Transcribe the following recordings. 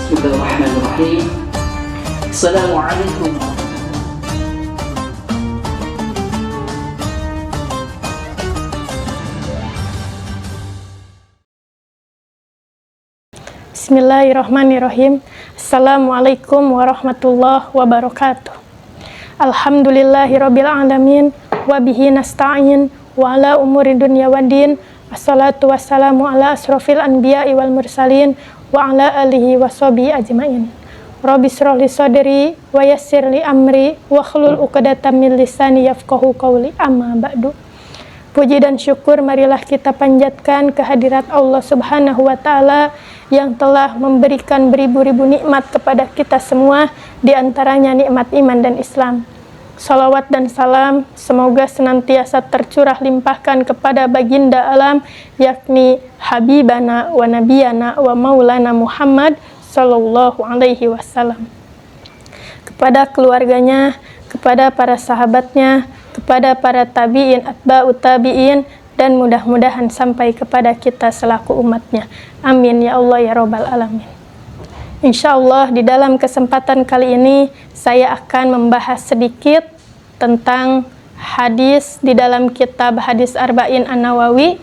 Bismillahirrahmanirrahim. Assalamualaikum. Bismillahirrahmanirrahim. Assalamualaikum warahmatullahi wabarakatuh. Alhamdulillahirabbil alamin wa bihi nasta'in wa ala umuri dunya waddin. Wassalatu wassalamu ala asrofil anbiya'i wal mursalin wa ala alihi wa sahbihi ajmain. Rabbi shrah li sadri wa yassir li amri wa hlul 'uqdatam min lisani yafqahu qawli. Amma ba'du. Puji dan syukur marilah kita panjatkan kehadirat Allah Subhanahu wa taala yang telah memberikan beribu-ribu nikmat kepada kita semua, di antaranya nikmat iman dan Islam. Salawat dan salam semoga senantiasa tercurah limpahkan kepada baginda alam, yakni Habibana wa Nabiyana wa Maulana Muhammad sallallahu alaihi wasallam, kepada keluarganya, kepada para sahabatnya, kepada para tabi'in, atba'ut tabi'in, dan mudah-mudahan sampai kepada kita selaku umatnya. Amin ya Allah ya Rabbal alamin. Insyaallah di dalam kesempatan kali ini saya akan membahas sedikit tentang hadis di dalam kitab Hadis Arba'in An-Nawawi,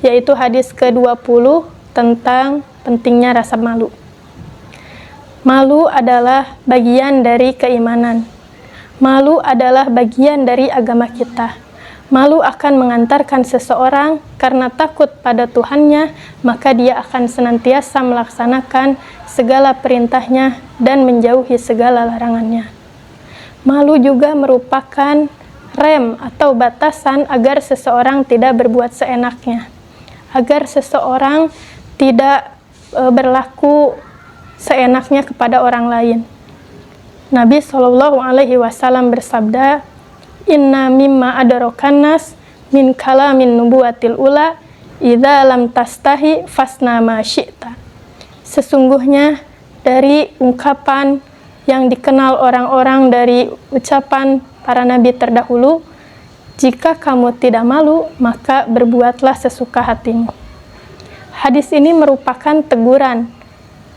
yaitu hadis ke-20 tentang pentingnya rasa malu. Malu adalah bagian dari keimanan. Malu adalah bagian dari agama kita. Malu akan mengantarkan seseorang karena takut pada Tuhannya, maka dia akan senantiasa melaksanakan segala perintahnya dan menjauhi segala larangannya. Malu juga merupakan rem atau batasan agar seseorang tidak berbuat seenaknya, agar seseorang tidak berlaku seenaknya kepada orang lain. Nabi SAW bersabda, "Inna mimma adarokan nas min kalamin nubuwatil ula idza lam tastahi fasna ma syi'ta." Sesungguhnya dari ungkapan yang dikenal orang-orang dari ucapan para nabi terdahulu, jika kamu tidak malu, maka berbuatlah sesuka hatimu. Hadis ini merupakan teguran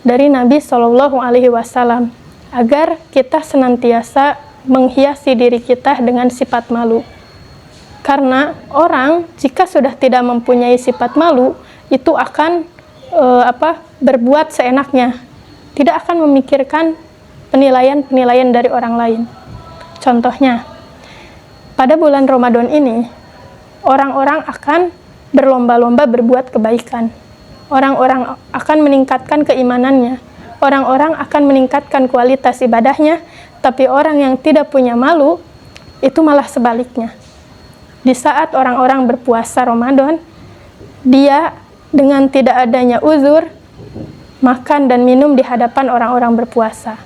dari Nabi SAW agar kita senantiasa menghiasi diri kita dengan sifat malu. Karena orang jika sudah tidak mempunyai sifat malu, itu akan berbuat seenaknya, tidak akan memikirkan penilaian-penilaian dari orang lain. Contohnya, pada bulan Ramadan ini, orang-orang akan berlomba-lomba berbuat kebaikan. Orang-orang akan meningkatkan keimanannya. Orang-orang akan meningkatkan kualitas ibadahnya, tapi orang yang tidak punya malu, itu malah sebaliknya. Di saat orang-orang berpuasa Ramadan, dia dengan tidak adanya uzur, makan dan minum di hadapan orang-orang berpuasa.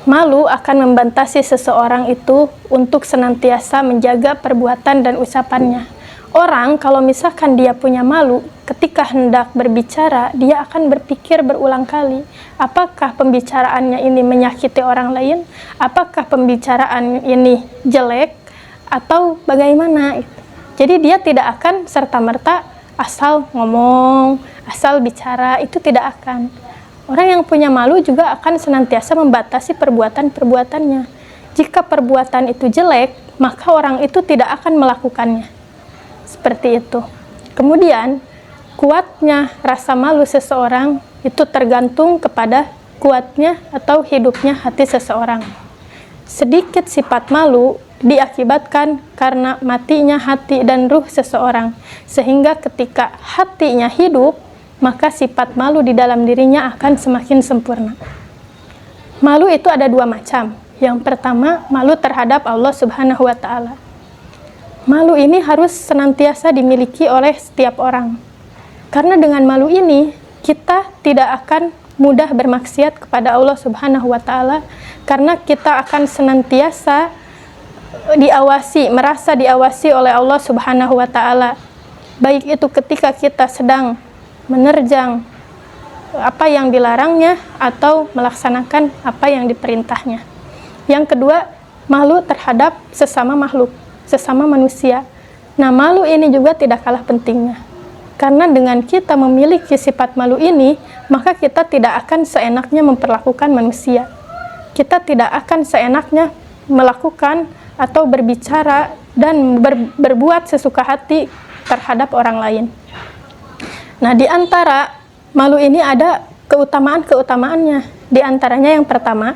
Malu akan membatasi seseorang itu untuk senantiasa menjaga perbuatan dan ucapannya. Orang kalau misalkan dia punya malu, ketika hendak berbicara, dia akan berpikir berulang kali, apakah pembicaraannya ini menyakiti orang lain, apakah pembicaraan ini jelek, atau bagaimana. Jadi dia tidak akan serta-merta asal ngomong, asal bicara, itu tidak akan. Orang yang punya malu juga akan senantiasa membatasi perbuatan-perbuatannya. Jika perbuatan itu jelek, maka orang itu tidak akan melakukannya. Seperti itu. Kemudian, kuatnya rasa malu seseorang itu tergantung kepada kuatnya atau hidupnya hati seseorang. Sedikit sifat malu diakibatkan karena matinya hati dan ruh seseorang, sehingga ketika hatinya hidup, maka sifat malu di dalam dirinya akan semakin sempurna. Malu itu ada dua macam. Yang pertama, malu terhadap Allah Subhanahu wa taala. Malu ini harus senantiasa dimiliki oleh setiap orang. Karena dengan malu ini, kita tidak akan mudah bermaksiat kepada Allah Subhanahu wa taala, karena kita akan senantiasa diawasi, merasa diawasi oleh Allah Subhanahu wa taala. Baik itu ketika kita sedang menerjang apa yang dilarangnya atau melaksanakan apa yang diperintahnya. Yang kedua, malu terhadap sesama makhluk, sesama manusia. Nah, malu ini juga tidak kalah pentingnya. Karena dengan kita memiliki sifat malu ini, maka kita tidak akan seenaknya memperlakukan manusia. Kita tidak akan seenaknya melakukan atau berbicara dan berbuat sesuka hati terhadap orang lain. Nah, di antara malu ini ada keutamaan-keutamaannya. Di antaranya yang pertama,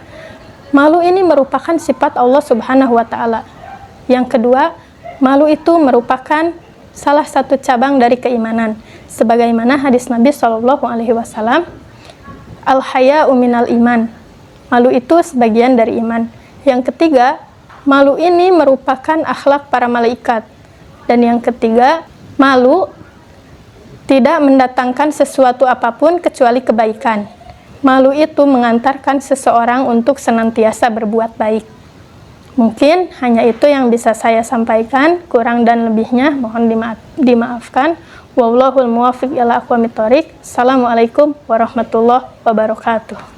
malu ini merupakan sifat Allah Subhanahu wa Ta'ala. Yang kedua, malu itu merupakan salah satu cabang dari keimanan, sebagaimana hadis Nabi SAW, al-haya'u minal iman, malu itu sebagian dari iman. Yang ketiga, malu ini merupakan akhlak para malaikat. Dan yang ketiga, malu tidak mendatangkan sesuatu apapun kecuali kebaikan. Malu itu mengantarkan seseorang untuk senantiasa berbuat baik. Mungkin hanya itu yang bisa saya sampaikan, kurang dan lebihnya mohon dimaafkan. Wallahul muwaffiq ila aqwamit thoriq. Assalamualaikum warahmatullahi wabarakatuh.